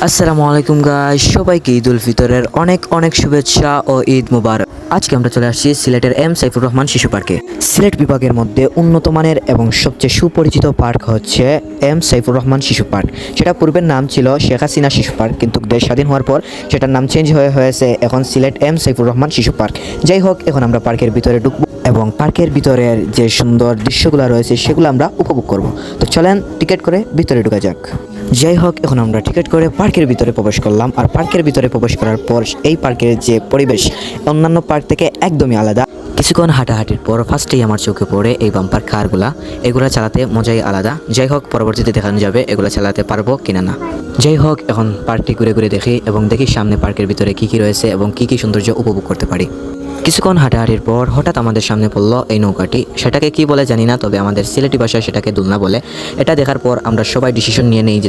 আসসালামু আলাইকুম গাইস, সবাইকে ঈদ উল ফিতরের অনেক অনেক শুভেচ্ছা ও ঈদ মুবারক। আজকে আমরা চলে আসছি সিলেটের এম সাইফুর রহমান শিশু পার্কে। সিলেট বিভাগের মধ্যে উন্নত মানের এবং সবচেয়ে সুপরিচিত পার্ক হচ্ছে এম সাইফুর রহমান শিশু পার্ক। সেটা পূর্বের নাম ছিল শেখ হাসিনা শিশু পার্ক, কিন্তু দেশ স্বাধীন হওয়ার পর সেটার নাম চেঞ্জ হয়েছে এখন সিলেট এম সাইফুর রহমান শিশু পার্ক। যাই হোক, এখন আমরা পার্কের ভিতরে ঢুকবো এবং পার্কের ভিতরের যে সুন্দর দৃশ্যগুলো রয়েছে সেগুলো আমরা উপভোগ করব। তো চলেন টিকিট করে ভিতরে ঢুকা যাক। যাই হোক, এখন আমরা টিকিট করে পার্কের ভিতরে প্রবেশ করলাম। আর পার্কের ভিতরে প্রবেশ করার পর এই পার্কের যে পরিবেশ অন্যান্য পার্ক থেকে একদমই আলাদা। কিছুক্ষণ হাঁটাহাঁটির পর ফার্স্টেই আমার চোখে পড়ে এই বাম্পার কারগুলা। এগুলা চালাতে মজাই আলাদা। যাই হোক, পরবর্তীতে দেখানো যাবে এগুলা চালাতে পারবো কিনা না। যাই হোক, এখন পার্কটি ঘুরে ঘুরে দেখি এবং দেখি সামনে পার্কের ভিতরে কী কী রয়েছে এবং কী কী সৌন্দর্য উপভোগ করতে পারি। কিছুক্ষণ হাঁটাহাঁটির পর হঠাৎ আমাদের সামনে পড়লো এই নৌকাটি। সেটাকে কি বলে জানি না, তবে আমাদের সিলেটি ভাষায় সেটাকে দোলনা বলে। এটা দেখার পর আমরা সবাই ডিসিশন নিয়ে নেই যে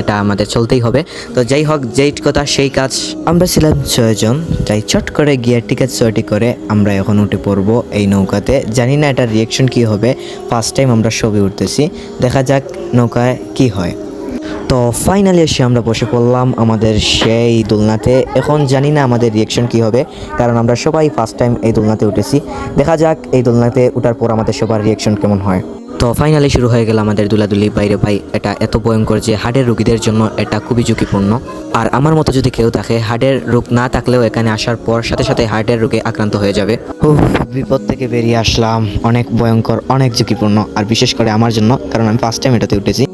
এটা আমাদের চলতেই হবে। তো যাই হোক, যেই কথা সেই কাজ। আমরা ছিলাম 6 জন, তাই চট করে গিয়ে টিকিট সর্টি করে আমরা এখন উঠে পড়বো এই নৌকাতে। জানি না এটার রিয়েকশন কি হবে, ফার্স্ট টাইম আমরা সবই উঠতেছি, দেখা যাক নৌকায় কি হয়। তো ফাইনালি এসে আমরা বসে পড়লাম আমাদের সেই দোলনাতে। এখন জানি না আমাদের রিয়েকশন কি হবে, কারণ আমরা সবাই ফার্স্ট টাইম এই দোলনাতে উঠেছি। দেখা যাক এই দোলনাতে ওঠার পর আমাদের সবার রিয়েকশন কেমন হয়। তো ফাইনালি শুরু হয়ে গেল আমাদের দুলাদুলি। বাইরে ভাই, এটা এত ভয়ঙ্কর যে হার্টের রোগীদের জন্য এটা খুবই ঝুঁকিপূর্ণ। আর আমার মতো যদি কেউ থাকে, হার্টের রোগ না থাকলেও এখানে আসার পর সাথে সাথে হার্টের রোগে আক্রান্ত হয়ে যাবে। বিপদ থেকে বেরিয়ে আসলাম। অনেক ভয়ঙ্কর, অনেক ঝুঁকিপূর্ণ, আর বিশেষ করে আমার জন্য, কারণ আমি ফার্স্ট টাইম এটাতে উঠেছি।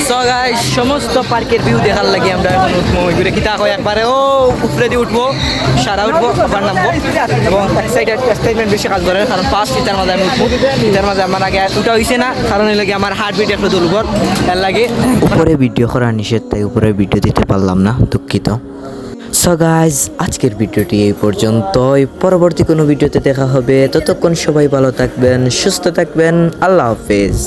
সো গাইস, সমস্ত পার্কের ভিউ দেখার লাগে আমরা এখন উঠবো ঘুরে কিতা হয় একবারে উপরে দিয়ে উঠবো, সারা উঠবো, আবার নামবো। এবং এক্সাইটমেন্ট বেশি কাজ করে, কারণ ফার্স্ট ইটার মাঝে আমি উঠবো। ইটার মাঝে আমার আগে উঠা হয়েছে না, কারণ এই লাগে আমার হার্ট বিট একটু দুর্বল, এর লাগে উপরে ভিডিও করা নিষেধ, তাই উপরে ভিডিও দিতে পারলাম না, দুঃখিত। সো গাইজ, আজকের ভিডিওটি এই পর্যন্তই। পরবর্তী কোনো ভিডিওতে দেখা হবে। ততক্ষণ সবাই ভালো থাকবেন, সুস্থ থাকবেন। আল্লাহ হাফেজ।